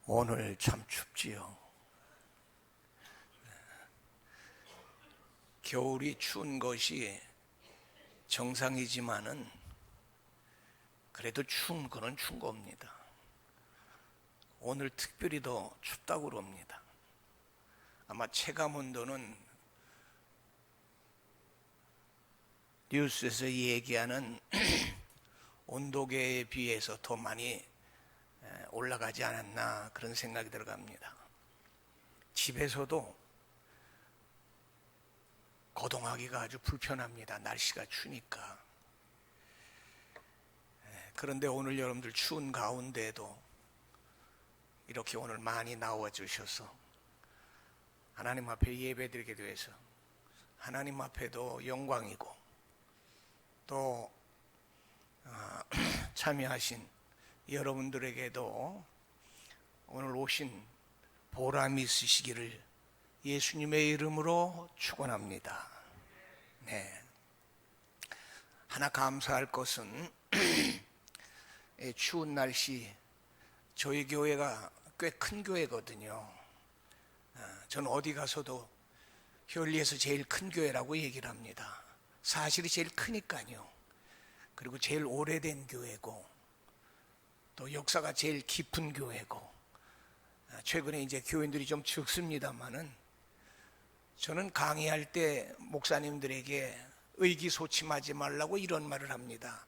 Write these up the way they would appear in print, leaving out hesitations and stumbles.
오늘 참 춥지요. 겨울이 추운 것이 정상이지만은 그래도 추운 거는 추운 겁니다. 오늘 특별히 더 춥다고 그럽니다. 아마 체감온도는 뉴스에서 얘기하는 온도계에 비해서 더 많이 올라가지 않았나 그런 생각이 들어갑니다. 집에서도 거동하기가 아주 불편합니다. 날씨가 추우니까. 그런데 오늘 여러분들 추운 가운데에도 이렇게 오늘 많이 나와 주셔서 하나님 앞에 예배드리게 돼서 하나님 앞에도 영광이고 또 참여하신 여러분들에게도 오늘 오신 보람이 있으시기를 예수님의 이름으로 축원합니다. 네. 하나 감사할 것은 추운 날씨 저희 교회가 꽤 큰 교회거든요. 저는 어디 가서도 현리에서 제일 큰 교회라고 얘기를 합니다. 사실이 제일 크니까요. 그리고 제일 오래된 교회고 또 역사가 제일 깊은 교회고 최근에 이제 교인들이 좀 적습니다만은 저는 강의할 때 목사님들에게 의기소침하지 말라고 이런 말을 합니다.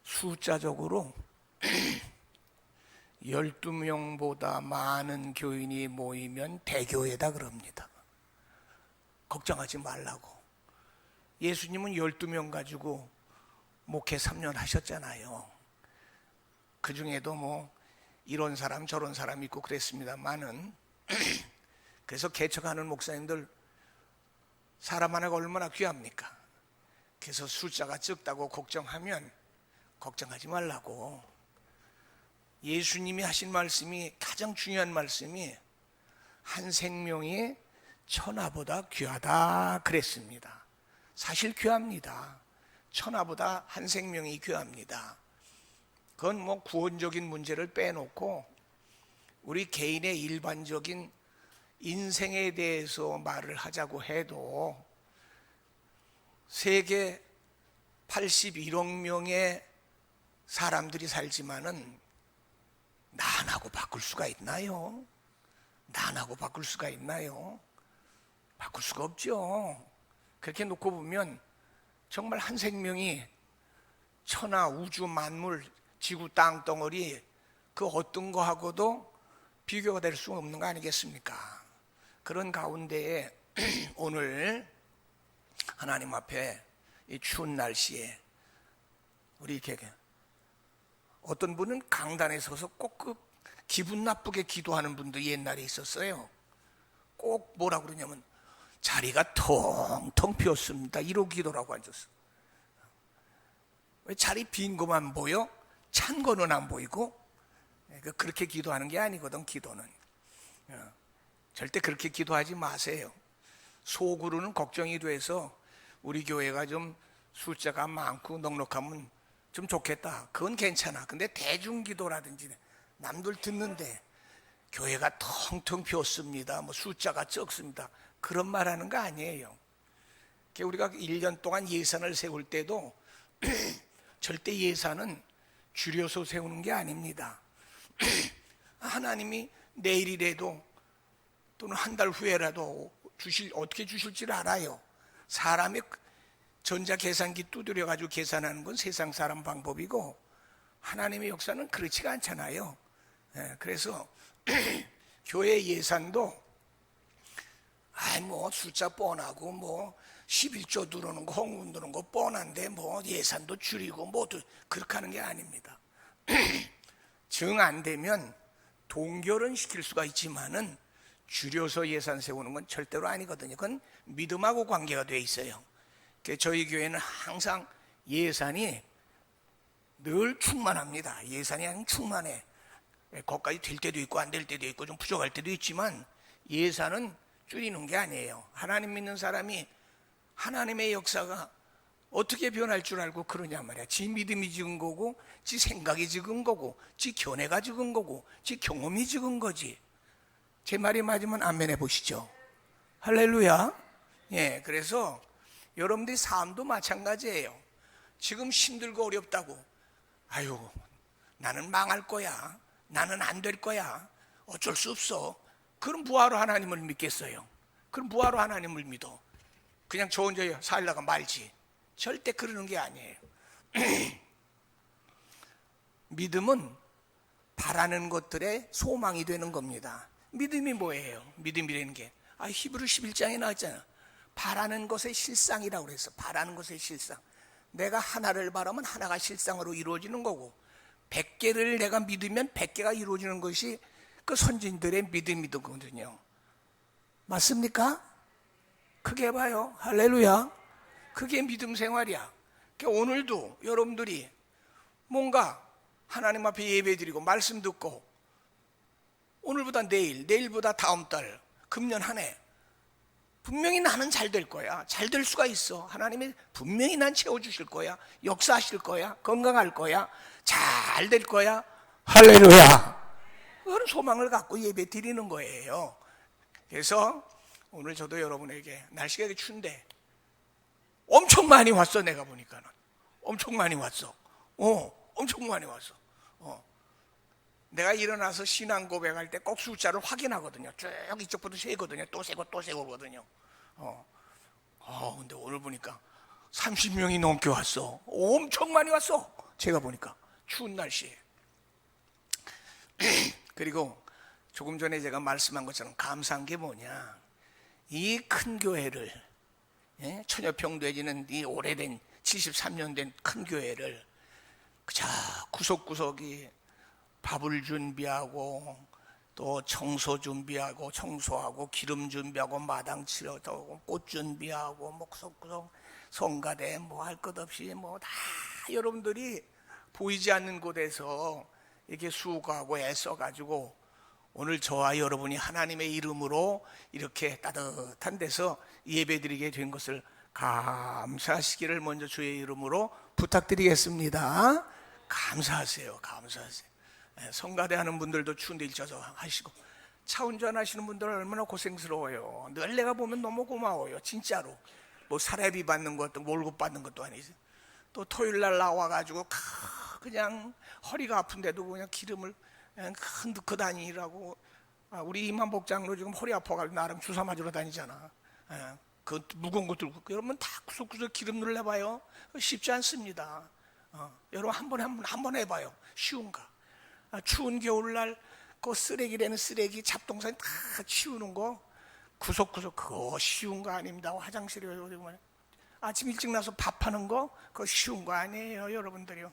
숫자적으로 12명보다 많은 교인이 모이면 대교회다 그럽니다. 걱정하지 말라고. 예수님은 12명 가지고 목회 3년 하셨잖아요. 그 중에도 뭐 이런 사람 저런 사람 있고 그랬습니다만은 그래서 개척하는 목사님들 사람 하나가 얼마나 귀합니까? 그래서 숫자가 적다고 걱정하면 걱정하지 말라고. 예수님이 하신 말씀이 가장 중요한 말씀이 한 생명이 천하보다 귀하다 그랬습니다. 사실 귀합니다. 천하보다 한 생명이 귀합니다. 그건 뭐 구원적인 문제를 빼놓고 우리 개인의 일반적인 인생에 대해서 말을 하자고 해도 세계 81억 명의 사람들이 살지만은 나하고 바꿀 수가 있나요? 나하고 바꿀 수가 있나요? 바꿀 수가 없죠. 그렇게 놓고 보면 정말 한 생명이 천하 우주 만물 지구 땅덩어리 그 어떤 거하고도 비교가 될 수 없는 거 아니겠습니까? 그런 가운데에 오늘 하나님 앞에 이 추운 날씨에 우리 이렇게 어떤 분은 강단에 서서 꼭 그 기분 나쁘게 기도하는 분도 옛날에 있었어요. 꼭 뭐라 그러냐면 자리가 텅텅 비었습니다. 이러고 기도라고 앉았어. 왜 자리 빈 것만 보여? 찬 거는 안 보이고? 그렇게 기도하는 게 아니거든. 기도는 절대 그렇게 기도하지 마세요. 속으로는 걱정이 돼서 우리 교회가 좀 숫자가 많고 넉넉하면 좀 좋겠다. 그건 괜찮아. 근데 대중기도라든지 남들 듣는데 교회가 텅텅 비었습니다. 뭐 숫자가 적습니다. 그런 말 하는 거 아니에요. 우리가 1년 동안 예산을 세울 때도 절대 예산은 줄여서 세우는 게 아닙니다. 하나님이 내일이라도 또는 한 달 후에라도 어떻게 주실지를 알아요. 사람의 전자계산기 두드려가지고 계산하는 건 세상 사람 방법이고 하나님의 역사는 그렇지가 않잖아요. 그래서 교회 예산도 뭐 숫자 뻔하고 뭐 11조 들어오는 거 헌금 들어오는 거 뻔한데 뭐 예산도 줄이고 모두 그렇게 하는 게 아닙니다. 정 안 되면 동결은 시킬 수가 있지만은 줄여서 예산 세우는 건 절대로 아니거든요. 그건 믿음하고 관계가 돼 있어요. 저희 교회는 항상 예산이 늘 충만합니다. 예산이 항상 충만해. 거기까지 될 때도 있고 안 될 때도 있고 좀 부족할 때도 있지만 예산은 줄이는 게 아니에요. 하나님 믿는 사람이 하나님의 역사가 어떻게 변할 줄 알고 그러냐 말이야. 지 믿음이 적은 거고, 지 생각이 적은 거고, 지 견해가 적은 거고, 지 경험이 적은 거지. 제 말이 맞으면 아멘 해보시죠. 할렐루야. 예, 그래서 여러분들이 삶도 마찬가지예요. 지금 힘들고 어렵다고, 아유, 나는 망할 거야, 나는 안 될 거야, 어쩔 수 없어. 그럼 뭐하러 하나님을 믿겠어요? 그럼 뭐하러 하나님을 믿어? 그냥 저 혼자 살다가 말지. 절대 그러는 게 아니에요. 믿음은 바라는 것들의 소망이 되는 겁니다. 믿음이 뭐예요? 믿음이라는 게 히브리 11장에 나왔잖아. 바라는 것의 실상이라고 그랬어. 바라는 것의 실상. 내가 하나를 바라면 하나가 실상으로 이루어지는 거고, 100개를 내가 믿으면 100개가 이루어지는 것이 그 선진들의 믿음이거든요. 맞습니까? 크게 봐요. 할렐루야. 그게 믿음 생활이야. 그러니까 오늘도 여러분들이 뭔가 하나님 앞에 예배드리고 말씀 듣고, 오늘보다 내일, 내일보다 다음 달, 금년 한 해 분명히 나는 잘 될 거야. 잘 될 수가 있어. 하나님이 분명히 난 채워주실 거야. 역사하실 거야. 건강할 거야. 잘 될 거야. 할렐루야. 그런 소망을 갖고 예배 드리는 거예요. 그래서 오늘 저도 여러분에게, 날씨가 이렇게 추운데 엄청 많이 왔어. 내가 보니까는 엄청 많이 왔어. 엄청 많이 왔어. 내가 일어나서 신앙 고백할 때 꼭 숫자를 확인하거든요. 쭉 이쪽부터 세거든요. 또 세고 또 세고거든요. 근데 오늘 보니까 30명이 넘게 왔어. 엄청 많이 왔어. 제가 보니까 추운 날씨에. 그리고 조금 전에 제가 말씀한 것처럼 감사한 게 뭐냐, 이 큰 교회를, 천여평 되지는 이 오래된 73년 된 큰 교회를 자 구석구석이 밥을 준비하고, 또 청소 준비하고, 청소하고, 기름 준비하고, 마당 칠하고, 꽃 준비하고, 뭐 구석구석 성가대 뭐 할 것 없이 뭐 다 여러분들이 보이지 않는 곳에서 이렇게 수고하고 애써가지고 오늘 저와 여러분이 하나님의 이름으로 이렇게 따뜻한 데서 예배드리게 된 것을 감사하시기를 먼저 주의 이름으로 부탁드리겠습니다. 감사하세요. 감사하세요. 성가대 하는 분들도 추운데 일쳐서 하시고, 차 운전하시는 분들은 얼마나 고생스러워요. 늘 내가 보면 너무 고마워요. 진짜로. 뭐 사례비 받는 것도 월급 받는 것도 아니지. 또 토요일 날 나와가지고 그냥 허리가 아픈데도 그냥 기름을 그냥 넣고 다니라고. 우리 이만복 장로 지금 허리 아파가지고 나랑 주사 맞으러 다니잖아. 그 무거운 거 들고. 여러분 다 구석구석 기름 눌러봐요. 쉽지 않습니다. 여러분 한 번 해봐요. 쉬운가? 추운 겨울날 그 쓰레기라는 쓰레기 잡동사니 다 치우는 거 구석구석 그거 쉬운 거 아닙니다. 화장실에 아침 일찍 나서 밥하는 거 그거 쉬운 거 아니에요, 여러분들이요.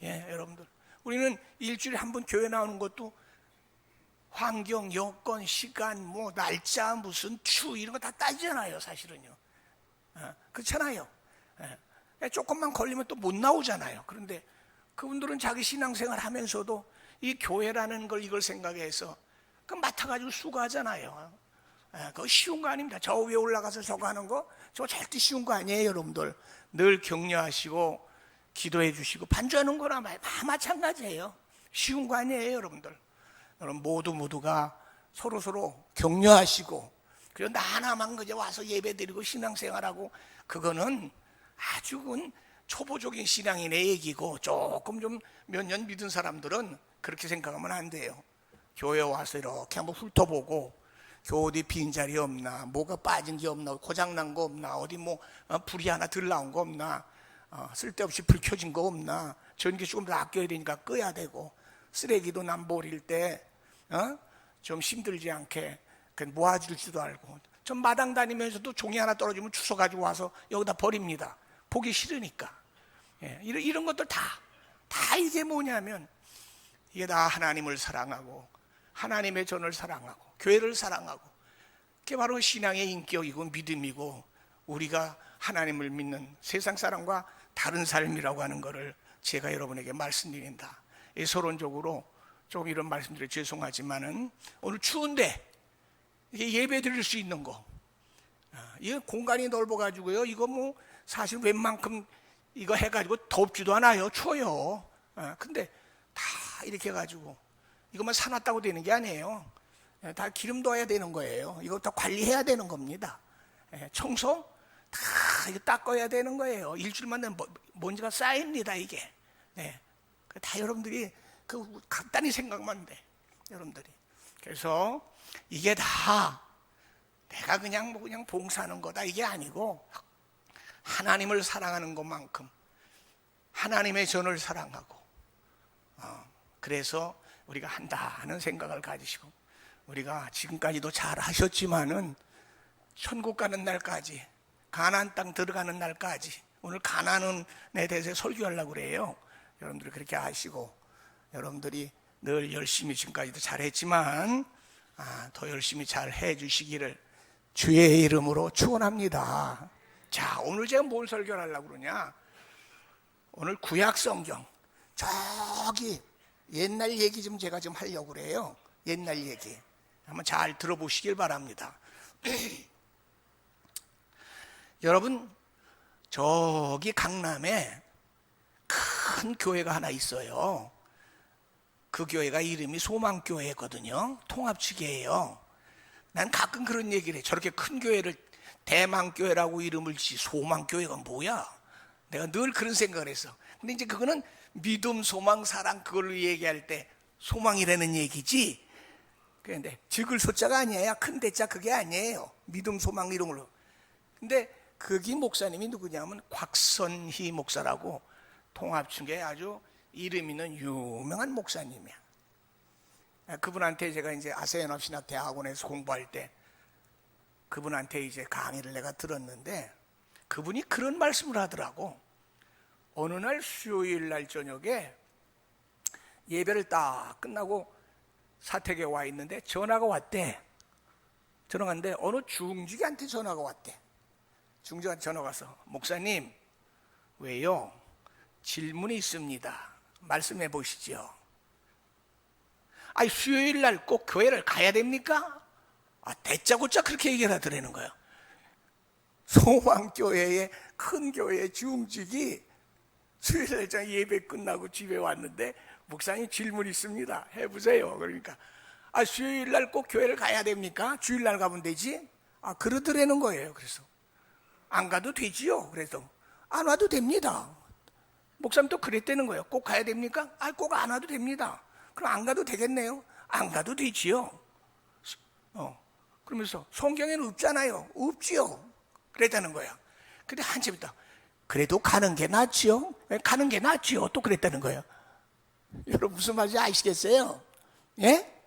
예, 여러분들. 우리는 일주일에 한 번 교회 나오는 것도 환경, 여건, 시간, 뭐 날짜, 무슨 추 이런 거 다 따지잖아요, 사실은요. 그렇잖아요. 조금만 걸리면 또 못 나오잖아요. 그런데 그분들은 자기 신앙생활 하면서도 이 교회라는 걸 이걸 생각해서 그 맡아가지고 수고하잖아요. 그거 쉬운 거 아닙니다. 저 위에 올라가서 저거 하는 거 저거 절대 쉬운 거 아니에요, 여러분들. 늘 격려하시고 기도해 주시고 반주하는 거나 마찬가지예요. 쉬운 거 아니에요, 여러분들. 여러분 모두가 서로 격려하시고, 그리고 나 하나만 그저 와서 예배드리고 신앙생활하고, 그거는 아주 초보적인 신앙인의 얘기고, 조금 좀 몇 년 믿은 사람들은 그렇게 생각하면 안 돼요. 교회 와서 이렇게 한번 훑어보고, 교회 어디 빈자리 없나, 뭐가 빠진 게 없나, 고장난 거 없나, 어디 뭐 불이 하나 덜 나온 거 없나, 쓸데없이 불 켜진 거 없나, 전기 조금 더 아껴야 되니까 꺼야 되고, 쓰레기도 남 버릴 때 좀 힘들지 않게 모아줄지도 알고, 좀 마당 다니면서도 종이 하나 떨어지면 주워 가지고 와서 여기다 버립니다. 보기 싫으니까. 이런 것들 다 이게 뭐냐면, 이게 다 하나님을 사랑하고 하나님의 전을 사랑하고 교회를 사랑하고, 그게 바로 신앙의 인격이고 믿음이고, 우리가 하나님을 믿는 세상 사람과 다른 삶이라고 하는 것을 제가 여러분에게 말씀드린다. 서론적으로 조금 이런 말씀드려 죄송하지만은, 오늘 추운데 예배 드릴 수 있는 거, 이 공간이 넓어가지고요, 이거 뭐 사실 웬만큼 이거 해가지고 덥지도 않아요. 추워요. 근데 다 이렇게 해가지고 이것만 사놨다고 되는 게 아니에요. 다 기름 넣어야 되는 거예요. 이거 다 관리해야 되는 겁니다. 청소 다 이거 닦아야 되는 거예요. 일주일만 되면 먼지가 쌓입니다. 이게. 다 여러분들이 그 간단히 생각만 돼. 여러분들이. 그래서 이게 다 내가 그냥 그냥 봉사하는 거다 이게 아니고 하나님을 사랑하는 것만큼 하나님의 전을 사랑하고 그래서 우리가 한다는 생각을 가지시고 우리가 지금까지도 잘 하셨지만은 천국 가는 날까지 가나안 땅 들어가는 날까지 오늘 가나안에 대해서 설교하려고 그래요. 여러분들이 그렇게 아시고 여러분들이 늘 열심히 지금까지도 잘했지만 더 열심히 잘 해주시기를 주의 이름으로 축원합니다. 자, 오늘 제가 뭘 설교를 하려고 그러냐? 오늘 구약 성경 저기 옛날 얘기 좀 제가 좀 하려고 그래요. 옛날 얘기 한번 잘 들어보시길 바랍니다. 여러분 저기 강남에 큰 교회가 하나 있어요. 그 교회가 이름이 소망교회거든요. 통합치기예요. 난 가끔 그런 얘기를 해. 저렇게 큰 교회를 대망교회라고 이름을 지 소망교회가 뭐야? 내가 늘 그런 생각을 했어. 근데 이제 그거는 믿음, 소망, 사랑 그걸로 얘기할 때 소망이라는 얘기지. 그런데 적을 소자가 아니에요. 큰 대자 그게 아니에요. 믿음, 소망 이런 걸로. 근데 거기 목사님이 누구냐면 곽선희 목사라고 통합중에 아주 이름 있는 유명한 목사님이야. 그분한테 제가 이제 아세연합신학대학원에서 공부할 때 그분한테 이제 강의를 내가 들었는데 그분이 그런 말씀을 하더라고. 어느 날 수요일 날 저녁에 예배를 딱 끝나고 사택에 와 있는데 전화가 왔대. 전화가 왔는데 어느 중직한테 전화가 왔대. 중직한테 전화가 와서 목사님 왜요? 질문이 있습니다. 말씀해 보시죠. 아니 수요일 날 꼭 교회를 가야 됩니까? 대짜고짜 그렇게 얘기를 하더라는 거예요. 소망교회의 큰 교회의 중직이 수요일 날 예배 끝나고 집에 왔는데 목사님 질문 있습니다. 해보세요. 그러니까 수요일 날 꼭 교회를 가야 됩니까? 주일 날 가면 되지? 그러더라는 거예요. 그래서 안 가도 되지요. 그래서 안 와도 됩니다. 목사님도 그랬다는 거예요. 꼭 가야 됩니까? 꼭 안 와도 됩니다. 그럼 안 가도 되겠네요. 안 가도 되지요. 그러면서 성경에는 없잖아요. 없지요. 그랬다는 거야. 근데 한참 있다. 그래도 가는 게 낫지요. 가는 게 낫지요. 또 그랬다는 거예요. 여러분 무슨 말인지 아시겠어요? 예?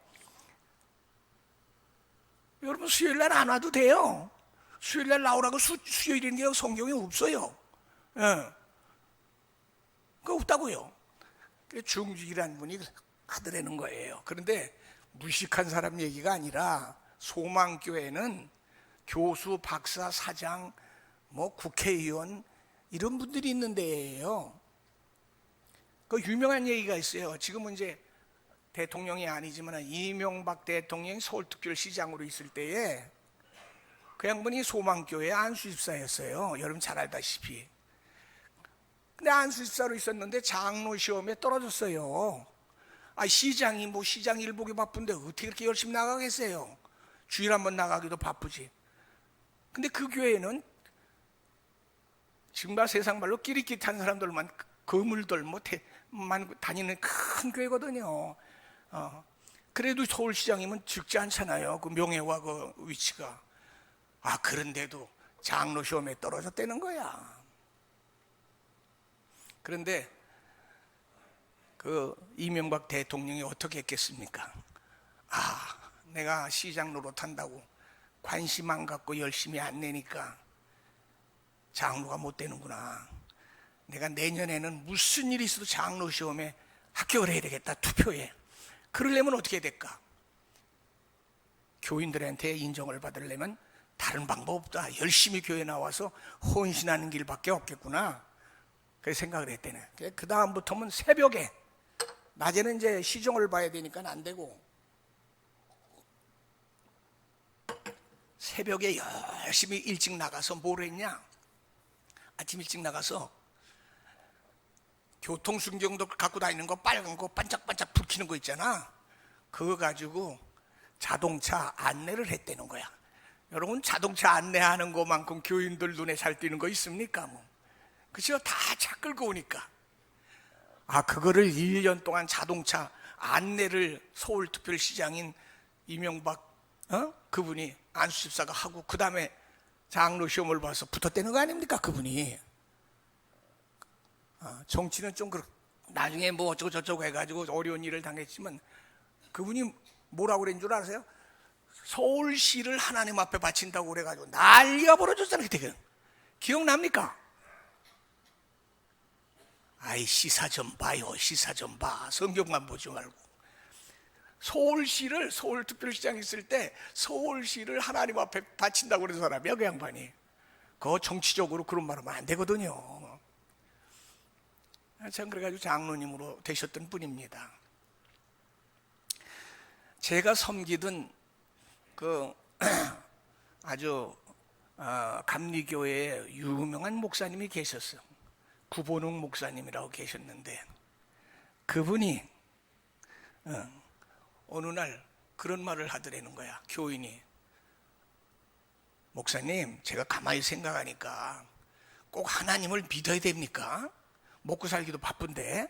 여러분 수요일 날 안 와도 돼요. 수요일 날 나오라고 수요일인 게 성경에 없어요. 예. 그거 없다고요. 중직이라는 분이 하더라는 거예요. 그런데 무식한 사람 얘기가 아니라 소망교회는 교수, 박사, 사장, 국회의원 이런 분들이 있는 데예요. 그 유명한 얘기가 있어요. 지금은 이제 대통령이 아니지만 이명박 대통령이 서울특별시장으로 있을 때에 그 양반이 소망교회 안수집사였어요. 여러분 잘 알다시피. 근데 안수집사로 있었는데 장로 시험에 떨어졌어요. 시장이 시장 일 보기 바쁜데 어떻게 그렇게 열심히 나가겠어요? 주일 한번 나가기도 바쁘지. 근데 그 교회는 지금 세상 말로 끼리끼리한 사람들만 거물들만 다니는 큰 교회거든요. 그래도 서울시장이면 적지 않잖아요. 그 명예와 그 위치가. 그런데도 장로 시험에 떨어졌다는 거야. 그런데 그 이명박 대통령이 어떻게 했겠습니까? 내가 시장 노릇한다고 관심 안 갖고 열심히 안 내니까 장로가 못 되는구나. 내가 내년에는 무슨 일이 있어도 장로 시험에 합격을 해야 되겠다. 투표에. 그러려면 어떻게 해야 될까? 교인들한테 인정을 받으려면 다른 방법 없다. 열심히 교회 나와서 헌신하는 길밖에 없겠구나. 그렇게 생각을 했대네. 그 다음부터는 새벽에, 낮에는 이제 시정을 봐야 되니까 안 되고 새벽에 열심히 일찍 나가서 뭘 했냐? 아침 일찍 나가서 교통순경도 갖고 다니는 거 빨간 거 반짝반짝 불 켜는 거 있잖아. 그거 가지고 자동차 안내를 했다는 거야. 여러분, 자동차 안내하는 것만큼 교인들 눈에 잘 띄는 거 있습니까? 뭐. 그죠? 다 차 끌고 오니까. 그거를 1년 동안 자동차 안내를 서울특별시장인 이명박 그분이 안수집사가 하고, 그 다음에 장로 시험을 봐서 붙었다는 거 아닙니까? 그분이. 정치는 좀 나중에 뭐 어쩌고 저쩌고 해가지고 어려운 일을 당했지만, 그분이 뭐라고 그랬는 줄 아세요? 서울시를 하나님 앞에 바친다고 그래가지고 난리가 벌어졌잖아요. 그때. 기억납니까? 시사 좀 봐요. 시사 좀 봐. 성경만 보지 말고. 서울특별시장 있을 때 서울시를 하나님 앞에 바친다고 그런 사람이야, 그 양반이. 그거 정치적으로 그런 말 하면 안 되거든요. 참, 그래가지고 장로님으로 되셨던 분입니다. 제가 섬기던 아주 감리교회에 유명한 목사님이 계셨어요. 구본웅 목사님이라고 계셨는데, 그분이 어느 날 그런 말을 하더라는 거야. 교인이, 목사님, 제가 가만히 생각하니까 꼭 하나님을 믿어야 됩니까? 먹고 살기도 바쁜데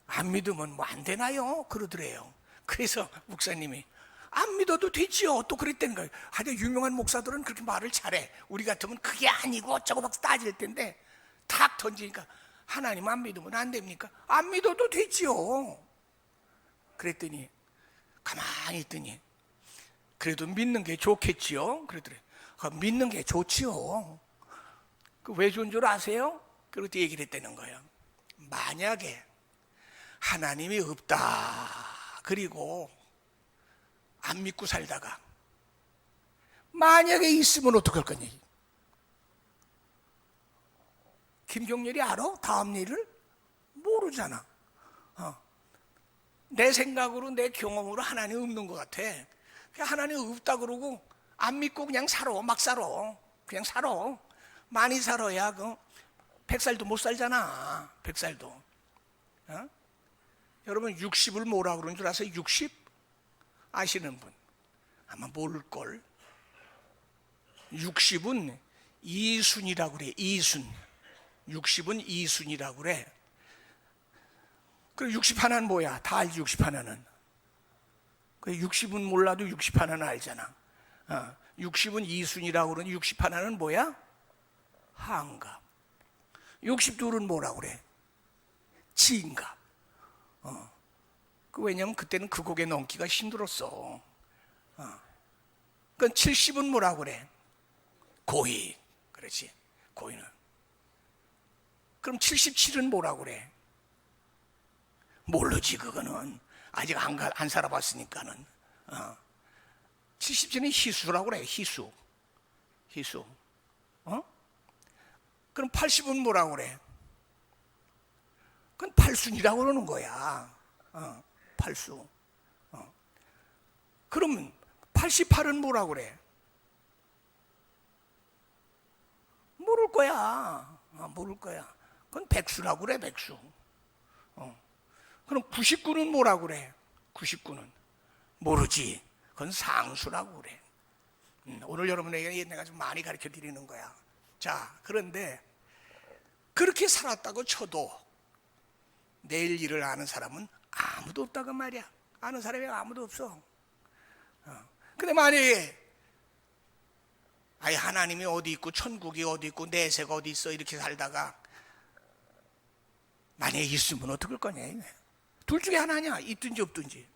안 믿으면 뭐 안 되나요? 그러더래요. 그래서 목사님이, 안 믿어도 되지요. 또 그랬다는 거예요. 아주 유명한 목사들은 그렇게 말을 잘해. 우리 같으면 그게 아니고 어쩌고 막 따질 텐데 탁 던지니까, 하나님 안 믿으면 안 됩니까? 안 믿어도 되지요. 그랬더니 가만히 있더니, 그래도 믿는 게 좋겠지요. 그러더래. 믿는 게 좋지요. 왜 좋은 줄 아세요? 그렇게 얘기를 했다는 거예요. 만약에 하나님이 없다, 그리고 안 믿고 살다가 만약에 있으면 어떡할 거냐. 김경렬이 알아? 다음 일을? 모르잖아. 내 생각으로, 내 경험으로 하나님 없는 것 같아. 하나님 없다 그러고 안 믿고 그냥 살아. 막 살아. 그냥 살아. 많이 살아야 100살도 못 살잖아. 100살도. 여러분, 60을 뭐라 그러는 줄 아세요? 60? 아시는 분? 아마 모를걸. 60은 이순이라고 그래. 이순. 60은 이순이라고 그래. 그럼 60 하나는 뭐야? 다 알지, 60 하나는. 60은 몰라도 60 하나는 알잖아. 60은 이순이라고 그러니 60 하나는 뭐야? 한갑. 62은 뭐라고 그래? 진갑. 왜냐면 그때는 그 곡에 넘기가 힘들었어. 그럼 70은 뭐라고 그래? 고이. 그렇지, 고이는. 그럼 77은 뭐라고 그래? 모르지, 그거는. 아직 안 살아봤으니까는. 77은 희수라고 그래, 희수. 그럼 80은 뭐라고 그래? 그건 팔순이라고 그러는 거야. 팔수. 그러면 88은 뭐라고 그래? 모를 거야. 모를 거야. 그건 백수라고 그래, 백수. 그럼 99는 뭐라고 그래? 99는 모르지. 그건 상수라고 그래. 오늘 여러분에게 내가 좀 많이 가르쳐 드리는 거야. 자, 그런데 그렇게 살았다고 쳐도 내일 일을 아는 사람은 아무도 없다고 말이야. 아는 사람이 아무도 없어. 근데 만약에 하나님이 어디 있고 천국이 어디 있고 내세가 어디 있어 이렇게 살다가 만약에 있으면 어떡할 거냐. 둘 중에 하나냐, 있든지 없든지.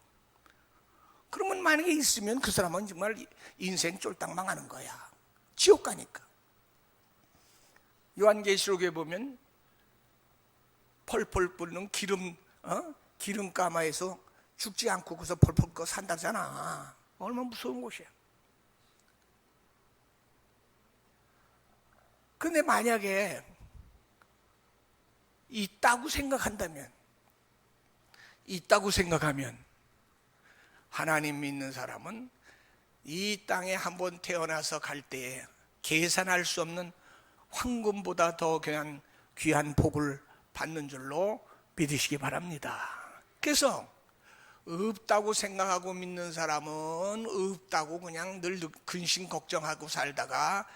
그러면 만약에 있으면 그 사람은 정말 인생 쫄딱 망하는 거야. 지옥 가니까. 요한계시록에 보면 펄펄 끓는 기름가마에서 죽지 않고 거기서 펄펄 끓어 산다잖아. 얼마나 무서운 곳이야. 근데 만약에 있다고 생각하면 하나님 믿는 사람은 이 땅에 한번 태어나서 갈 때에 계산할 수 없는 황금보다 더 귀한 복을 받는 줄로 믿으시기 바랍니다. 그래서 없다고 생각하고 믿는 사람은 없다고 그냥 늘 근심 걱정하고 살다가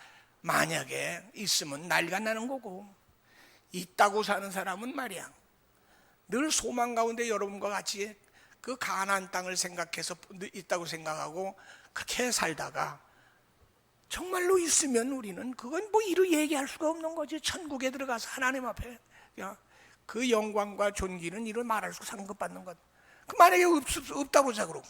만약에 있으면 난리가 나는 거고, 있다고 사는 사람은 말이야 늘 소망 가운데 여러분과 같이 그 가나안 땅을 생각해서 있다고 생각하고 그렇게 살다가 정말로 있으면 우리는 그건 뭐 이루 얘기할 수가 없는 거지. 천국에 들어가서 하나님 앞에 그 영광과 존귀는 이루 말할 수 상급받는 것. 그 만약에 없다고 자 그러고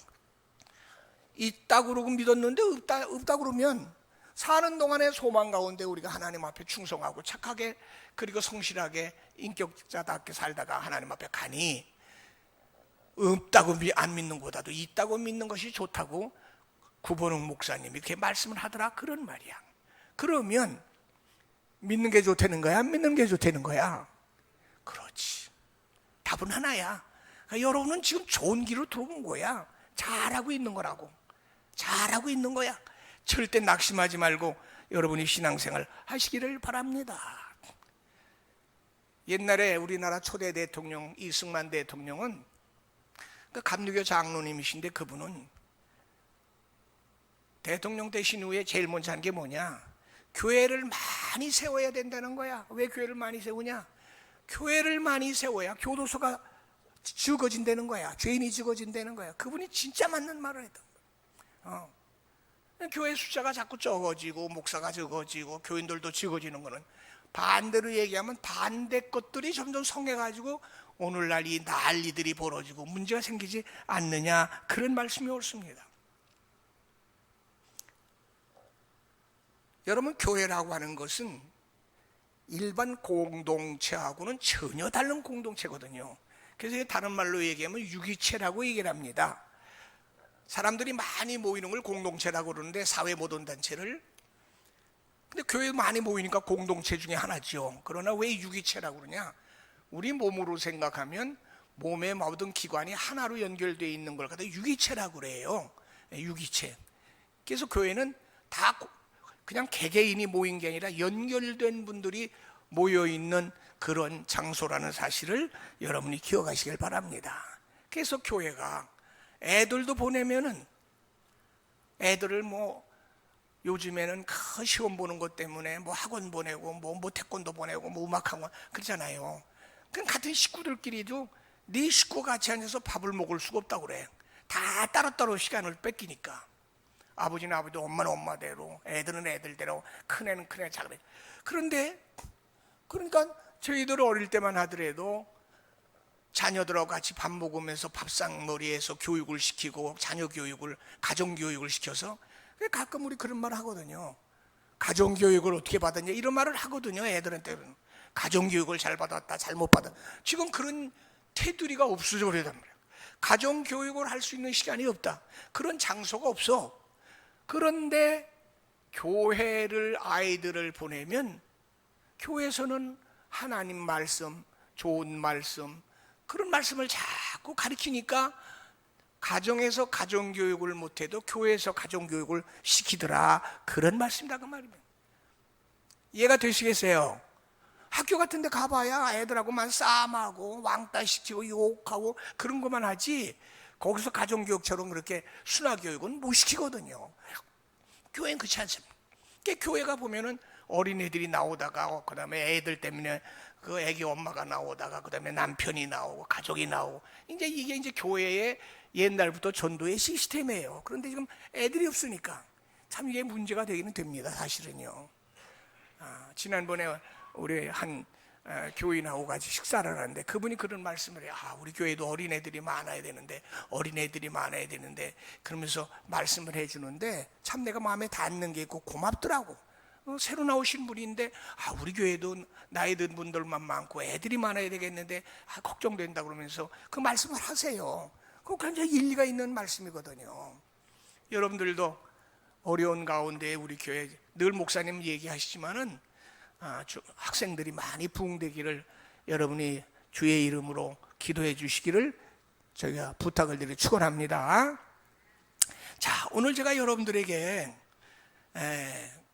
있다고 그러고 믿었는데 없다 그러면 사는 동안에 소망 가운데 우리가 하나님 앞에 충성하고 착하게 그리고 성실하게 인격자답게 살다가 하나님 앞에 가니 없다고 안 믿는 것보다도 있다고 믿는 것이 좋다고 구본웅 목사님이 이렇게 말씀을 하더라. 그런 말이야. 그러면 믿는 게 좋다는 거야? 안 믿는 게 좋다는 거야? 그렇지. 답은 하나야. 그러니까 여러분은 지금 좋은 길로 들어온 거야. 잘하고 있는 거라고. 잘하고 있는 거야. 절대 낙심하지 말고 여러분이 신앙생활 하시기를 바랍니다. 옛날에 우리나라 초대 대통령 이승만 대통령은 그 감리교 장로님이신데 그분은 대통령 되신 후에 제일 먼저 한 게 뭐냐? 교회를 많이 세워야 된다는 거야. 왜 교회를 많이 세우냐? 교회를 많이 세워야 교도소가 적어진다는 거야. 죄인이 적어진다는 거야. 그분이 진짜 맞는 말을 했던 거야. 교회 숫자가 자꾸 적어지고 목사가 적어지고 교인들도 적어지는 거는 반대로 얘기하면 반대 것들이 점점 성해가지고 오늘날 이 난리들이 벌어지고 문제가 생기지 않느냐, 그런 말씀이 옳습니다. 여러분, 교회라고 하는 것은 일반 공동체하고는 전혀 다른 공동체거든요. 그래서 다른 말로 얘기하면 유기체라고 얘기를 합니다. 사람들이 많이 모이는 걸 공동체라고 그러는데, 사회 모든 단체를. 근데 교회 많이 모이니까 공동체 중에 하나죠. 그러나 왜 유기체라고 그러냐? 우리 몸으로 생각하면 몸의 모든 기관이 하나로 연결되어 있는 걸 갖다 유기체라고 그래요. 유기체. 그래서 교회는 다 그냥 개개인이 모인 게 아니라 연결된 분들이 모여있는 그런 장소라는 사실을 여러분이 기억하시길 바랍니다. 그래서 교회가 애들도 보내면은 애들을 뭐 요즘에는 큰 시험 보는 것 때문에 뭐 학원 보내고 뭐 태권도 보내고 뭐 음악학원 그러잖아요. 그럼 같은 식구들끼리도 네 식구가 같이 앉아서 밥을 먹을 수가 없다고 그래. 다 따로따로 시간을 뺏기니까. 아버지는 아버지도, 엄마는 엄마대로, 애들은 애들대로, 큰애는 큰애, 작은 애. 그런데 그러니까 저희들 어릴 때만 하더라도 자녀들하고 같이 밥 먹으면서 밥상머리에서 교육을 시키고 자녀 교육을, 가정 교육을 시켜서, 가끔 우리 그런 말 하거든요. 가정 교육을 어떻게 받았냐 이런 말을 하거든요. 애들한테는 가정 교육을 잘 받았다, 잘못 받았다. 지금 그런 테두리가 없어져 버리단 말이에요. 가정 교육을 할 수 있는 시간이 없다. 그런 장소가 없어. 그런데 교회를 아이들을 보내면 교회에서는 하나님 말씀, 좋은 말씀, 그런 말씀을 자꾸 가르치니까 가정에서 가정교육을 못해도 교회에서 가정교육을 시키더라, 그런 말씀이다 그 말입니다. 이해가 되시겠어요? 학교 같은 데 가봐야 애들하고만 싸움하고 왕따 시키고 욕하고 그런 것만 하지, 거기서 가정교육처럼 그렇게 순화교육은 못 시키거든요. 교회는 그렇지 않습니다. 교회가 보면은 어린애들이 나오다가, 그 다음에 애들 때문에 그 애기 엄마가 나오다가, 그 다음에 남편이 나오고 가족이 나오고, 이제 이게 이제 교회의 옛날부터 전도의 시스템이에요. 그런데 지금 애들이 없으니까 참 이게 문제가 되기는 됩니다, 사실은요. 지난번에 우리 한 교인하고 같이 식사를 하는데 그분이 그런 말씀을 해요. 우리 교회도 어린애들이 많아야 되는데, 어린애들이 많아야 되는데, 그러면서 말씀을 해주는데 참 내가 마음에 닿는 게 있고 고맙더라고. 새로 나오신 분인데 우리 교회도 나이 든 분들만 많고 애들이 많아야 되겠는데 걱정된다 그러면서 그 말씀을 하세요. 그거 굉장히 일리가 있는 말씀이거든요. 여러분들도 어려운 가운데 우리 교회 늘 목사님 얘기하시지만은 학생들이 많이 부흥되기를 여러분이 주의 이름으로 기도해 주시기를 저희가 부탁을 드려 축원합니다. 자, 오늘 제가 여러분들에게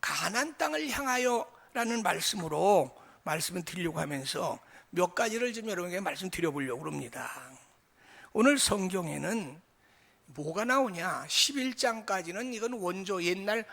가나안 땅을 향하여 테라라는 말씀으로 말씀을 드리려고 하면서 몇 가지를 좀 여러분에게 말씀드려보려고 합니다. 오늘 성경에는 뭐가 나오냐? 11장까지는 이건 원조 옛날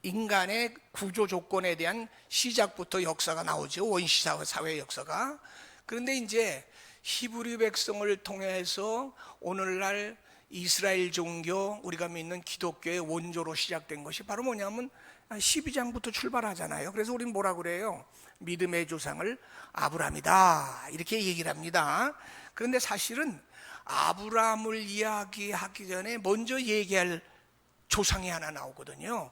인간의 구조 조건에 대한 시작부터 역사가 나오죠. 원시 사회 역사가. 그런데 이제 히브리 백성을 통해서 오늘날 이스라엘 종교, 우리가 믿는 기독교의 원조로 시작된 것이 바로 뭐냐면 12장부터 출발하잖아요. 그래서 우리는 뭐라 그래요? 믿음의 조상을 아브라함이다 이렇게 얘기를 합니다. 그런데 사실은 아브라함을 이야기하기 전에 먼저 얘기할 조상이 하나 나오거든요.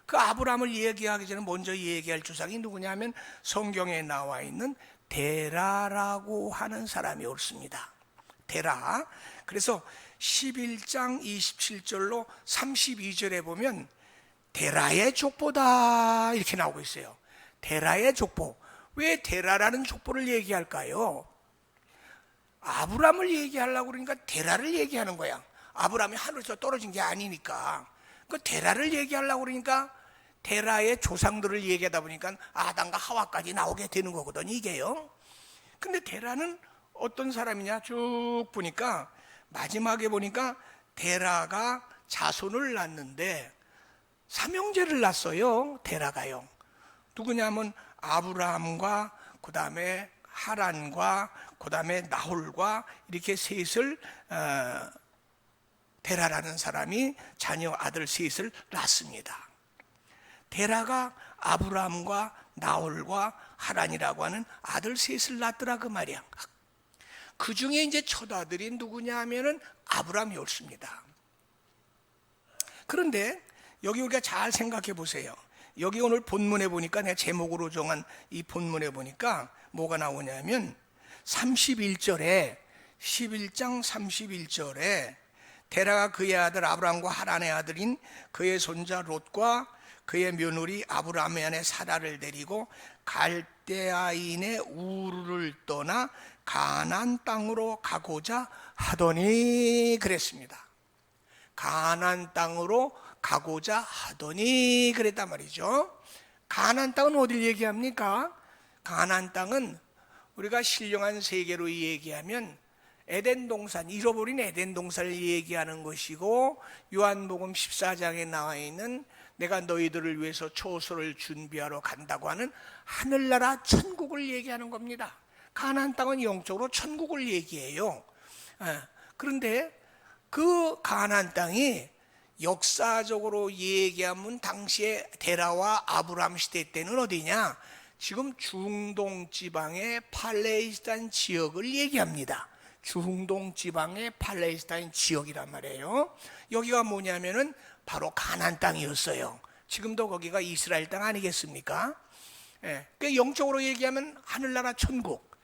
그 아브라함을 얘기하기 전에 먼저 얘기할 조상이 누구냐 하면 성경에 나와 있는 데라라고 하는 사람이 옳습니다. 데라. 그래서 11장 27절로 32절에 보면 데라의 족보다 이렇게 나오고 있어요. 데라의 족보. 왜 데라라는 족보를 얘기할까요? 아브라함을 얘기하려고 그러니까 데라를 얘기하는 거야. 아브라함이 하늘에서 떨어진 게 아니니까. 그 데라를 얘기하려고 그러니까 데라의 조상들을 얘기하다 보니까 아담과 하와까지 나오게 되는 거거든요, 이게요. 근데 데라는 어떤 사람이냐 쭉 보니까 마지막에 보니까 데라가 자손을 낳는데 삼형제를 낳았어요. 데라가요. 누구냐면 아브라함과 그 다음에 하란과 그 다음에 나홀과 이렇게 셋을 데라라는 사람이 자녀 아들 셋을 낳습니다. 데라가 아브라함과 나홀과 하란이라고 하는 아들 셋을 낳더라 그 말이야. 그 중에 이제 첫 아들이 누구냐 하면은 아브라함이 옳습니다. 그런데 여기 우리가 잘 생각해 보세요. 여기 오늘 본문에 보니까 내가 제목으로 정한 이 본문에 보니까 뭐가 나오냐면 31절에 11장 31절에 데라가 그의 아들 아브라함과 하란의 아들인 그의 손자 롯과 그의 며느리 아브라함의 아내 사라를 데리고 갈대아인의 우르를 떠나 가나안 땅으로 가고자 하더니 그랬습니다. 가나안 땅으로 가고자 하더니 그랬단 말이죠. 가나안 땅은 어딜 얘기합니까? 가나안 땅은 우리가 신령한 세계로 얘기하면 에덴 동산, 잃어버린 에덴 동산을 얘기하는 것이고, 요한복음 14장에 나와 있는 내가 너희들을 위해서 초소를 준비하러 간다고 하는 하늘나라 천국을 얘기하는 겁니다. 가나안 땅은 영적으로 천국을 얘기해요. 그런데 그 가나안 땅이 역사적으로 얘기하면 당시에 데라와 아브라함 시대 때는 어디냐? 지금 중동 지방의 팔레스타인 지역을 얘기합니다. 중동 지방의 팔레스타인 지역이란 말이에요. 여기가 뭐냐면은 바로 가나안 땅이었어요. 지금도 거기가 이스라엘 땅 아니겠습니까? 그 영적으로 얘기하면 하늘나라 천국,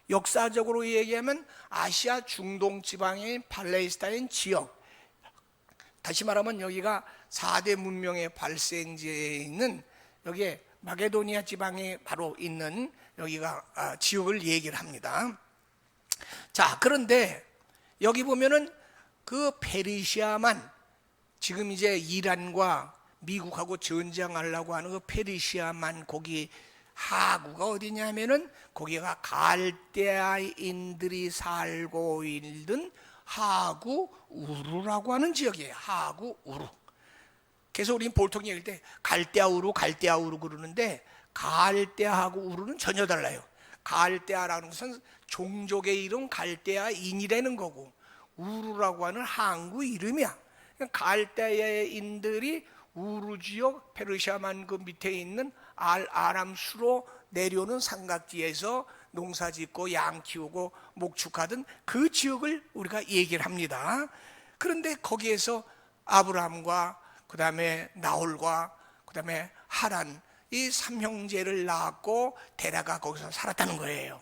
역사적으로 얘기하면 아시아 중동 지방의 팔레스타인 지역. 다시 말하면 여기가 4대 문명의 발생지에 있는 여기에 마게도니아 지방에 바로 있는 여기가 지역을 얘기를 합니다. 자, 그런데 여기 보면은 그 페르시아만 지금 이제 이란과 미국하고 전쟁하려고 하는 그 페르시아만 거기 하구가 어디냐면은 거기가 갈대아인들이 살고 있는 하구 우루라고 하는 지역이에요. 하구 우루. 그래서 우리는 보통 얘기할 때 갈대아 우루 그러는데 갈대아하고 우루는 전혀 달라요. 갈대아라는 것은 종족의 이름 갈대아인이라는 거고, 우루라고 하는 항구 이름이야. 갈대아인들이 우루 지역 페르시아만 그 밑에 있는 아람수로 내려오는 삼각지에서 농사 짓고 양 키우고 목축하던 그 지역을 우리가 얘기를 합니다. 그런데 거기에서 아브라함과 그 다음에 나홀과 그 다음에 하란 이 삼형제를 낳았고 데라가 거기서 살았다는 거예요.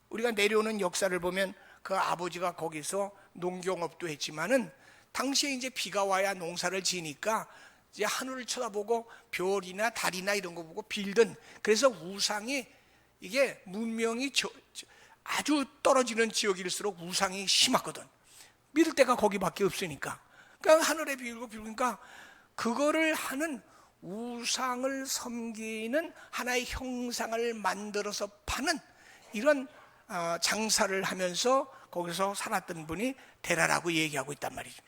우리가 내려오는 역사를 보면 그 아버지가 거기서 농경업도 했지만은 당시에 이제 비가 와야 농사를 지니까 이제 하늘을 쳐다보고 별이나 달이나 이런 거 보고 빌든, 그래서 우상이 이게 문명이 아주 떨어지는 지역일수록 우상이 심하거든. 믿을 데가 거기밖에 없으니까. 그러니까 하늘에 비우고 비우니까 그거를 하는 우상을 섬기는 하나의 형상을 만들어서 파는 이런 장사를 하면서 거기서 살았던 분이 데라라고 얘기하고 있단 말이죠.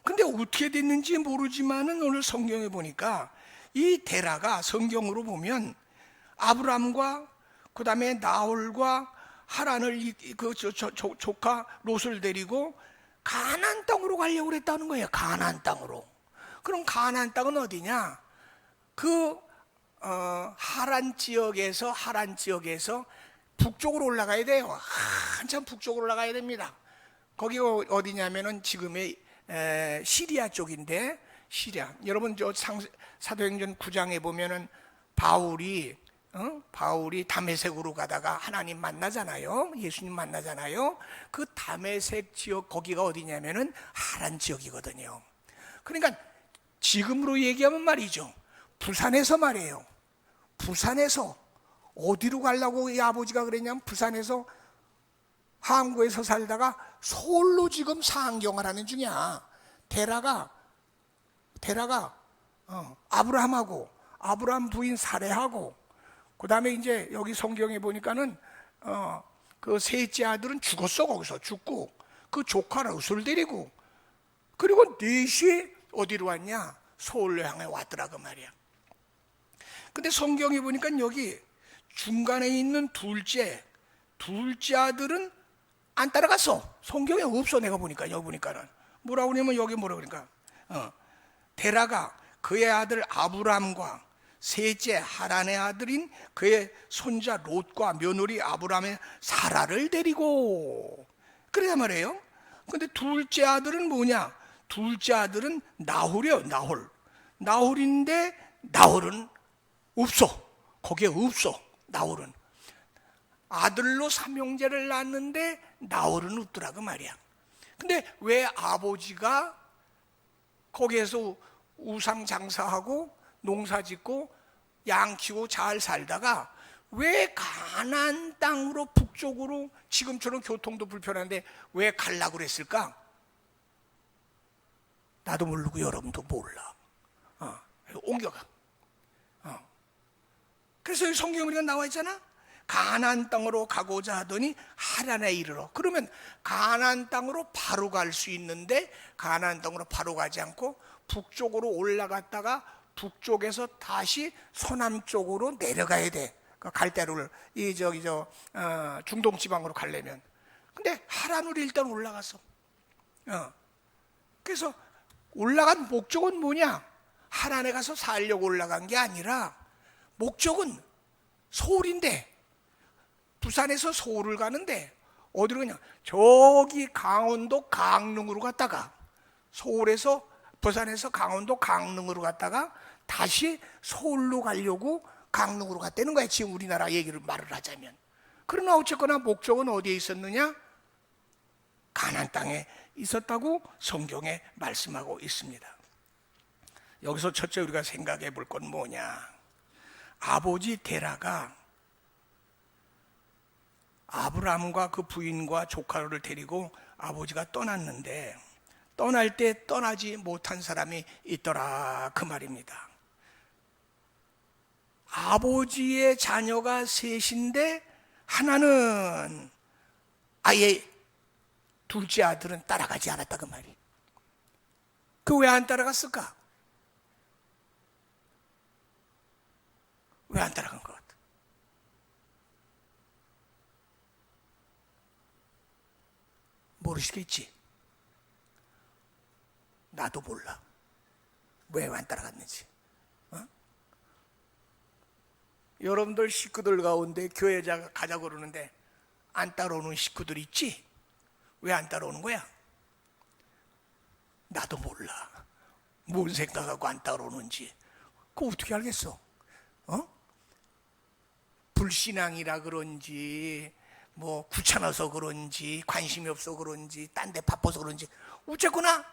근데 어떻게 됐는지 모르지만은 오늘 성경에 보니까 이 데라가 성경으로 보면 아브람과 그 다음에 나홀과 하란을 조카 롯을 데리고 가나안 땅으로 가려고 그랬다는 거예요. 가나안 땅으로. 그럼 가나안 땅은 어디냐? 하란 지역에서 북쪽으로 올라가야 돼요. 한참 북쪽으로 올라가야 됩니다. 거기가 어디냐면은 지금의 시리아 쪽인데, 시리아. 여러분 저 사도행전 9장에 보면은 바울이 다메섹으로 가다가 하나님 만나잖아요. 예수님 만나잖아요. 그 다메섹 지역 거기가 어디냐면은 하란 지역이거든요. 그러니까 지금으로 얘기하면 말이죠. 부산에서 말이에요. 부산에서 어디로 가려고 이 아버지가 그랬냐면 부산에서 항구에서 살다가 서울로 지금 상경을 하는 중이야. 데라가 아브라함하고 아브라함 부인 사레하고 그 다음에 이제 여기 성경에 보니까는 그 셋째 아들은 죽었어. 거기서 죽고 그 조카 롯을 데리고 그리고 넷이 어디로 왔냐? 서울로 향해 왔더라 그 말이야. 근데 성경에 보니까 여기 중간에 있는 둘째 아들은 안 따라갔어. 성경에 없어. 내가 보니까 여기 보니까는 뭐라고 그러냐면 여기 뭐라고 그러니까 데라가 그의 아들 아브람과 셋째 하란의 아들인 그의 손자 롯과 며느리 아브람의 사라를 데리고 그러단 말이에요. 근데 둘째 아들은 뭐냐? 둘째 아들은 나홀이요. 나홀인데 나홀은 없어. 거기에 없어. 나홀은 아들로 삼형제를 낳았는데 나홀은 없더라 그 말이야. 근데 왜 아버지가 거기에서 우상 장사하고 농사 짓고 양 키우고 잘 살다가 왜 가나안 땅으로 북쪽으로 지금처럼 교통도 불편한데 왜 가려고 그랬을까? 나도 모르고 여러분도 몰라. 옮겨가. 그래서 성경에 우리가 나와 있잖아. 가나안 땅으로 가고자 하더니 하란에 이르러. 그러면 가나안 땅으로 바로 갈 수 있는데 가나안 땅으로 바로 가지 않고 북쪽으로 올라갔다가 북쪽에서 다시 서남쪽으로 내려가야 돼. 갈대로를 중동 지방으로 가려면. 근데 하란으로 일단 올라갔어. 그래서 올라간 목적은 뭐냐? 하란에 가서 살려고 올라간 게 아니라 목적은 서울인데 부산에서 서울을 가는데 어디로 가냐? 저기 강원도 강릉으로 갔다가 부산에서 강원도 강릉으로 갔다가 다시 서울로 가려고 강릉으로 갔다는 거야. 지금 우리나라 말을 하자면. 그러나 어쨌거나 목적은 어디에 있었느냐? 가나안 땅에 있었다고 성경에 말씀하고 있습니다. 여기서 첫째 우리가 생각해 볼 건 뭐냐? 아버지 데라가 아브라함과 그 부인과 조카를 데리고 아버지가 떠났는데 떠날 때 떠나지 못한 사람이 있더라 그 말입니다. 아버지의 자녀가 셋인데 하나는 아예 둘째 아들은 따라가지 않았다 그 말이. 그 왜 안 따라갔을까? 왜 안 따라간 것 같아? 모르시겠지? 나도 몰라. 왜 안 따라갔는지. 여러분들 식구들 가운데 교회 가자고 그러는데 안 따라오는 식구들 있지? 왜 안 따라오는 거야? 나도 몰라. 뭔 생각하고 안 따라오는지. 그거 어떻게 알겠어? 불신앙이라 그런지 뭐 귀찮아서 그런지 관심이 없어 그런지 딴 데 바빠서 그런지 어쨌거나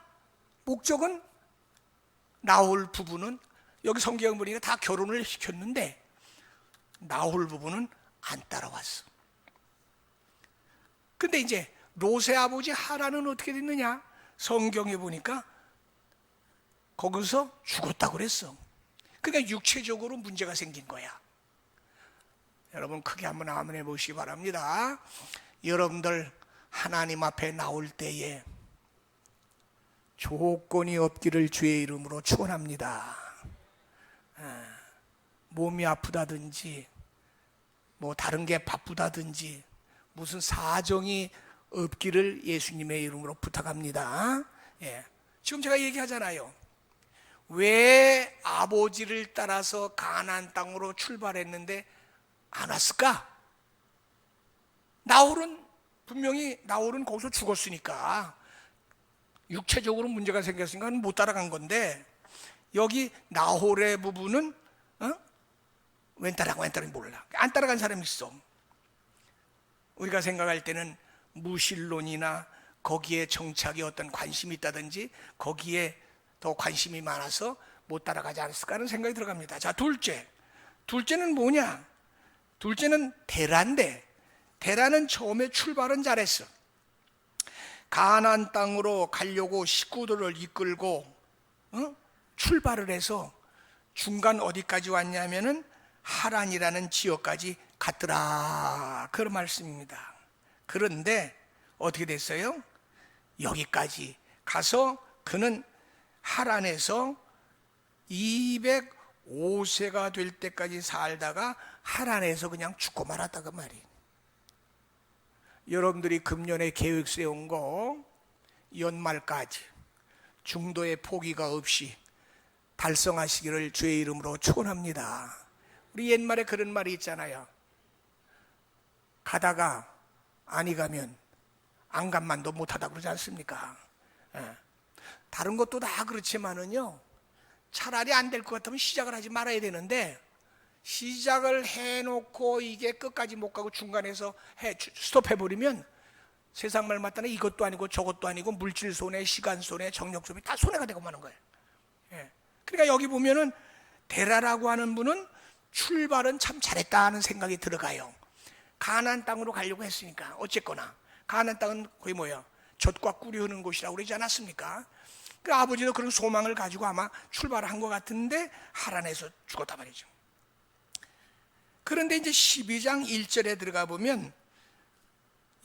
목적은 나홀 부부는 여기 성경 보니까 다 결혼을 시켰는데 나홀 부부는 안 따라왔어. 근데 이제 롯의 아버지 하란은 어떻게 됐느냐? 성경에 보니까 거기서 죽었다고 그랬어. 그러니까 육체적으로 문제가 생긴 거야. 여러분 크게 한번 아멘 해보시기 바랍니다. 여러분들 하나님 앞에 나올 때에 조건이 없기를 주의 이름으로 축원합니다. 몸이 아프다든지 뭐 다른 게 바쁘다든지 무슨 사정이 없기를 예수님의 이름으로 부탁합니다. 예. 지금 제가 얘기하잖아요. 왜 아버지를 따라서 가나안 땅으로 출발했는데 안 왔을까? 나홀은 분명히 나홀은 거기서 죽었으니까 육체적으로 문제가 생겼으니까 못 따라간 건데, 여기 나홀의 부부는 웬 따라가 웬 따라가 몰라. 안 따라간 사람이 있어. 우리가 생각할 때는 무신론이나 거기에 정착이 어떤 관심이 있다든지 거기에 더 관심이 많아서 못 따라가지 않았을까 하는 생각이 들어갑니다. 자, 둘째는 뭐냐? 둘째는 데라인데, 데라는 처음에 출발은 잘했어. 가나안 땅으로 가려고 식구들을 이끌고 출발을 해서 중간 어디까지 왔냐면은 하란이라는 지역까지 갔더라, 그런 말씀입니다. 그런데 어떻게 됐어요? 여기까지 가서 그는 하란에서 205세가 될 때까지 살다가 하란에서 그냥 죽고 말았다, 그 말이에요. 여러분들이 금년에 계획 세운 거 연말까지 중도의 포기가 없이 달성하시기를 주의 이름으로 축원합니다. 우리 옛말에 그런 말이 있잖아요. 가다가 아니 가면 안 간만도 못하다 그러지 않습니까? 다른 것도 다 그렇지만은요, 차라리 안 될 것 같으면 시작을 하지 말아야 되는데, 시작을 해놓고 이게 끝까지 못 가고 중간에서 스톱해버리면 세상 말 맞다나 이것도 아니고 저것도 아니고 물질 손해, 시간 손해, 정력 손해, 다 손해가 되고 마는 거예요. 그러니까 여기 보면은 데라라고 하는 분은 출발은 참 잘했다 하는 생각이 들어가요. 가나안 땅으로 가려고 했으니까. 어쨌거나 가나안 땅은 거의 뭐야, 젖과 꿀이 흐르는 곳이라고 그러지 않았습니까? 그 아버지도 그런 소망을 가지고 아마 출발을 한 것 같은데 하란에서 죽었단 말이죠. 그런데 이제 12장 1절에 들어가 보면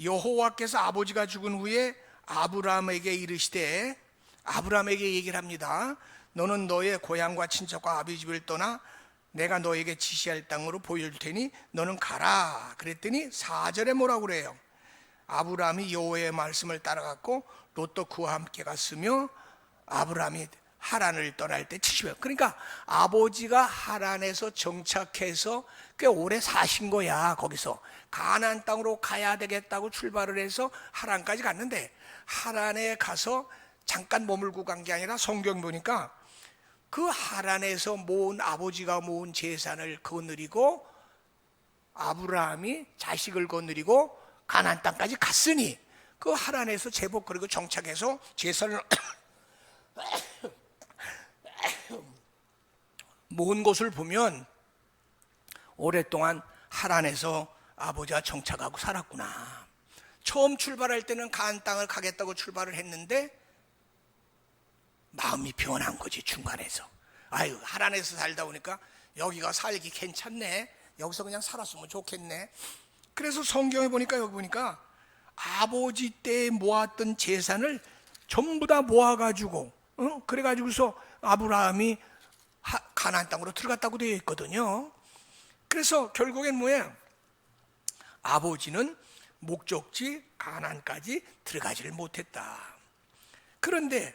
여호와께서 아버지가 죽은 후에 아브라함에게 이르시되, 아브라함에게 얘기를 합니다. 너는 너의 고향과 친척과 아버지 집을 떠나 내가 너에게 지시할 땅으로 보여줄 테니 너는 가라. 그랬더니 4절에 뭐라고 그래요? 아브라함이 여호와의 말씀을 따라갔고 롯도 그와 함께 갔으며 아브라함이 하란을 떠날 때 70여. 그러니까 아버지가 하란에서 정착해서 꽤 오래 사신 거야. 거기서 가나안 땅으로 가야 되겠다고 출발을 해서 하란까지 갔는데, 하란에 가서 잠깐 머물고 간 게 아니라 성경 보니까 그 하란에서 모은, 아버지가 모은 재산을 거느리고 아브라함이 자식을 거느리고 가나안 땅까지 갔으니 그 하란에서 제법 그리고 정착해서 재산을 모은 곳을 보면 오랫동안 하란에서 아버지가 정착하고 살았구나. 처음 출발할 때는 가나안 땅을 가겠다고 출발을 했는데 마음이 변한 거지. 중간에서 아유, 하란에서 살다 보니까 여기가 살기 괜찮네, 여기서 그냥 살았으면 좋겠네. 그래서 성경에 보니까, 여기 보니까 아버지 때 모았던 재산을 전부 다 모아가지고 그래가지고서 아브라함이 가나안 땅으로 들어갔다고 되어 있거든요. 그래서 결국엔 뭐예요? 아버지는 목적지 가나안까지 들어가지를 못했다. 그런데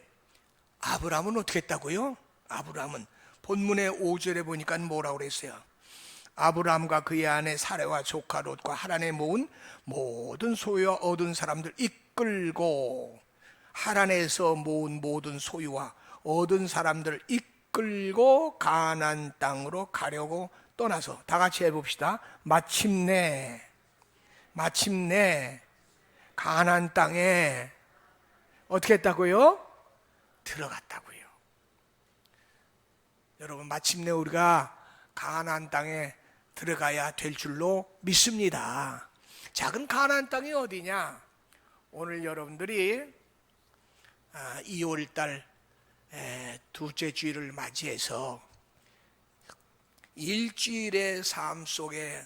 아브라함은 어떻게 했다고요? 아브라함은 본문의 5절에 보니까 뭐라고 그랬어요? 아브라함과 그의 아내 사레와 조카 롯과 하란에 모은 모든 소유와 얻은 사람들 이끌고, 하란에서 모은 모든 소유와 얻은 사람들 이끌고 가나안 땅으로 가려고 떠나서, 다 같이 해봅시다. 마침내 가나안 땅에 어떻게 했다고요? 들어갔다고요. 여러분, 마침내 우리가 가나안 땅에 들어가야 될 줄로 믿습니다. 작은 가나안 땅이 어디냐? 오늘 여러분들이 2월달 두째 주일을 맞이해서 일주일의 삶 속에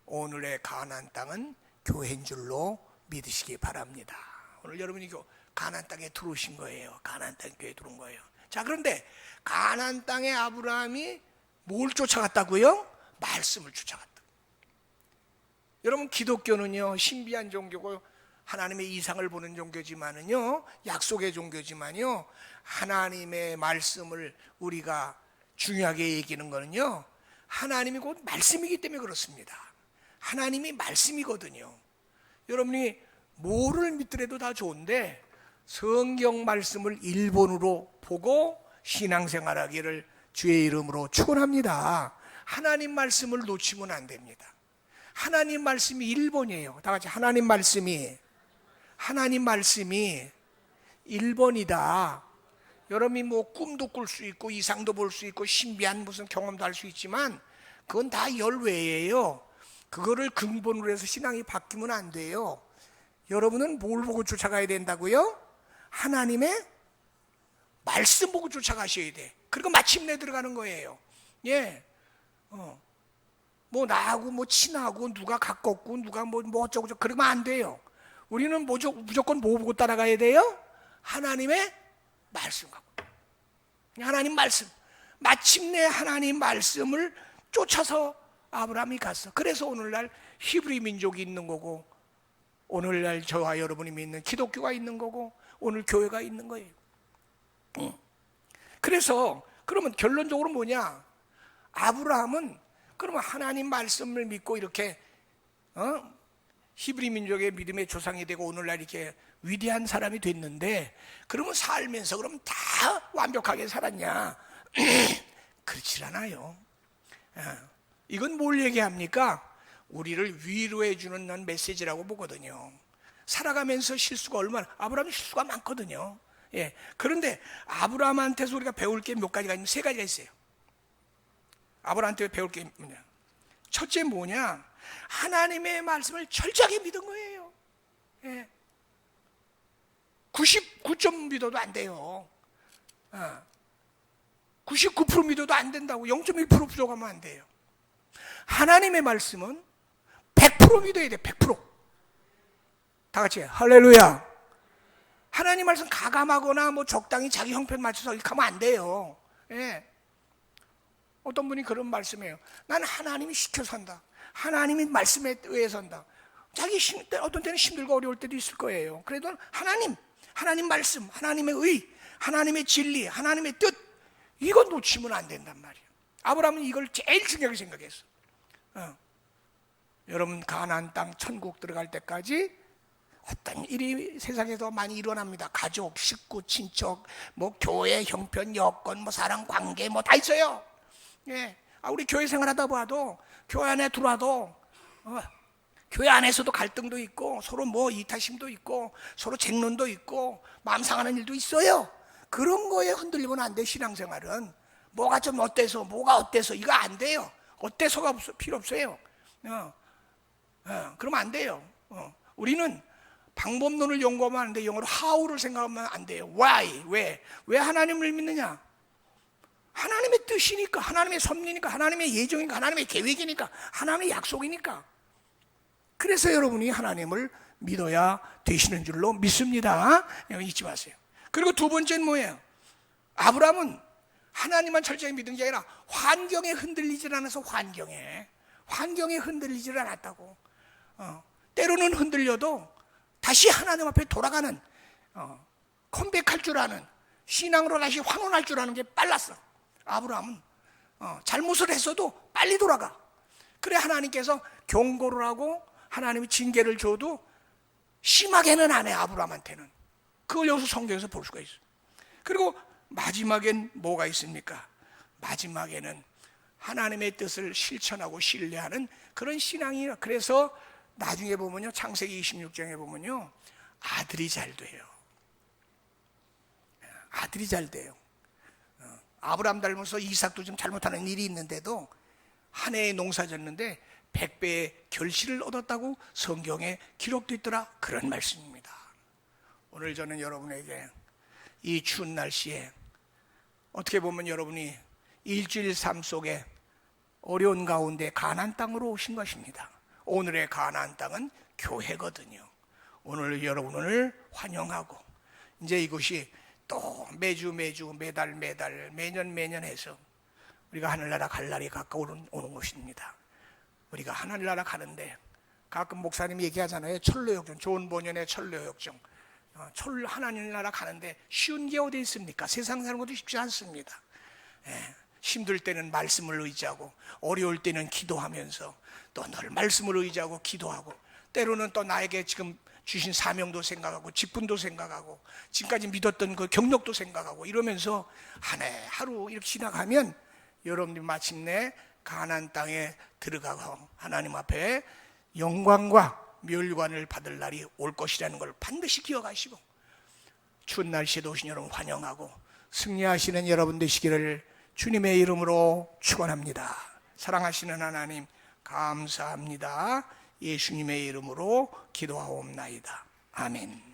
오늘의 가나안 땅은 교회인 줄로 믿으시기 바랍니다. 오늘 여러분이 가나안 땅에 들어오신 거예요. 가나안 땅에 교회에 들어온 거예요. 자, 그런데 가나안 땅에 아브라함이 뭘 쫓아갔다고요? 말씀을 쫓아갔다. 여러분, 기독교는요 신비한 종교고 하나님의 이상을 보는 종교지만은요, 약속의 종교지만요, 하나님의 말씀을 우리가 중요하게 얘기하는 거는요, 하나님이 곧 말씀이기 때문에 그렇습니다. 하나님이 말씀이거든요. 여러분이 뭐를 믿더라도 다 좋은데 성경 말씀을 일본으로 보고 신앙생활하기를 주의 이름으로 축원합니다. 하나님 말씀을 놓치면 안 됩니다. 하나님 말씀이 일본이에요. 다 같이 하나님 말씀이 1번이다. 여러분이 뭐 꿈도 꿀 수 있고 이상도 볼 수 있고 신비한 무슨 경험도 할 수 있지만 그건 다 열외예요. 그거를 근본으로 해서 신앙이 바뀌면 안 돼요. 여러분은 뭘 보고 쫓아가야 된다고요? 하나님의 말씀 보고 쫓아가셔야 돼. 그리고 마침내 들어가는 거예요. 예. 뭐 나하고 뭐 친하고 누가 가깝고 누가 뭐 어쩌고 저쩌고 그러면 안 돼요. 우리는 무조건 뭐 보고 따라가야 돼요? 하나님의 말씀 갖고. 하나님 말씀. 마침내 하나님 말씀을 쫓아서 아브라함이 갔어. 그래서 오늘날 히브리 민족이 있는 거고, 오늘날 저와 여러분이 믿는 기독교가 있는 거고, 오늘 교회가 있는 거예요. 그래서 그러면 결론적으로 뭐냐? 아브라함은 그러면 하나님 말씀을 믿고 이렇게 히브리 민족의 믿음의 조상이 되고 오늘날 이렇게 위대한 사람이 됐는데, 그러면 살면서 그럼 다 완벽하게 살았냐? 그렇지 않아요. 이건 뭘 얘기합니까? 우리를 위로해 주는 메시지라고 보거든요. 살아가면서 실수가 얼마나, 아브라함 실수가 많거든요. 예. 그런데 아브라함한테서 우리가 배울 게 몇 가지가 있는데, 3가지가 있어요. 아브라함한테 배울 게 뭐냐? 첫째 뭐냐? 하나님의 말씀을 철저하게 믿은 거예요. 예. 99점 믿어도 안 돼요. 99% 믿어도 안 된다고. 0.1% 부족하면 안 돼요. 하나님의 말씀은 100% 믿어야 돼. 100%. 다 같이 할렐루야. 하나님 말씀 가감하거나 뭐 적당히 자기 형편 맞춰서 이렇게 하면 안 돼요. 예. 어떤 분이 그런 말씀이에요. 나는 하나님이 시켜서 한다. 하나님이 말씀에 의해 산다. 자기 어떤 때는 힘들고 어려울 때도 있을 거예요. 그래도 하나님 말씀, 하나님의 의, 하나님의 진리, 하나님의 뜻, 이건 놓치면 안 된단 말이에요. 아브라함은 이걸 제일 중요하게 생각했어. 여러분, 가나안 땅 천국 들어갈 때까지 어떤 일이 세상에서 많이 일어납니다. 가족, 식구, 친척, 뭐 교회, 형편, 여건, 뭐 사랑, 관계, 뭐 다 있어요. 예. 우리 교회 생활하다 봐도, 교회 안에 들어와도 교회 안에서도 갈등도 있고, 서로 뭐 이타심도 있고, 서로 쟁론도 있고, 마음 상하는 일도 있어요. 그런 거에 흔들리면 안 돼. 신앙생활은 뭐가 좀 어때서, 뭐가 어때서, 이거 안 돼요. 어때서가 필요 없어요. 그러면 안 돼요. 우리는 방법론을 연구하면 안 돼요. 영어로 how를 생각하면 안 돼요. why, 왜 하나님을 믿느냐? 하나님의 뜻이니까, 하나님의 섭리니까, 하나님의 예정이니까, 하나님의 계획이니까, 하나님의 약속이니까. 그래서 여러분이 하나님을 믿어야 되시는 줄로 믿습니다. 잊지 마세요. 그리고 두 번째는 뭐예요? 아브라함은 하나님만 철저히 믿은 게 아니라 환경에 흔들리질 않아서 환경에 흔들리질 않았다고. 때로는 흔들려도 다시 하나님 앞에 돌아가는, 컴백할 줄 아는, 신앙으로 다시 환원할 줄 아는 게 빨랐어. 아브라함은 잘못을 했어도 빨리 돌아가. 그래 하나님께서 경고를 하고 하나님이 징계를 줘도 심하게는 안 해. 아브라함한테는. 그걸 여기서 성경에서 볼 수가 있어. 그리고 마지막엔 뭐가 있습니까? 마지막에는 하나님의 뜻을 실천하고 신뢰하는 그런 신앙이에요. 그래서 나중에 보면요, 창세기 26장에 보면요, 아들이 잘 돼요. 아들이 잘 돼요. 아브라함 닮아서 이삭도 좀 잘못하는 일이 있는데도 한 해에 농사 졌는데 100배의 결실을 얻었다고 성경에 기록되어 있더라. 그런 말씀입니다. 오늘 저는 여러분에게 이 추운 날씨에 어떻게 보면 여러분이 일주일 삶 속에 어려운 가운데 가나안 땅으로 오신 것입니다. 오늘의 가나안 땅은 교회거든요. 오늘 여러분을 환영하고 이제 이곳이 또 매주 매달 매년 해서 우리가 하늘나라 갈 날이 가까워 오는 것입니다. 우리가 하늘나라 가는데 가끔 목사님이 얘기하잖아요. 철로역정, 좋은 본연의 철로역정. 하나님 나라 가는데 쉬운 게 어디 있습니까? 세상 사는 것도 쉽지 않습니다. 힘들 때는 말씀을 의지하고 어려울 때는 기도하면서 또 늘 말씀을 의지하고 기도하고 때로는 또 나에게 지금 주신 사명도 생각하고 직분도 생각하고 지금까지 믿었던 그 경력도 생각하고 이러면서 한 해 하루 이렇게 지나가면 여러분들이 마침내 가나안 땅에 들어가고 하나님 앞에 영광과 멸관을 받을 날이 올 것이라는 걸 반드시 기억하시고 추운 날씨에 오신 여러분 환영하고 승리하시는 여러분 되시기를 주님의 이름으로 축원합니다. 사랑하시는 하나님 감사합니다. 예수님의 이름으로 기도하옵나이다. 아멘.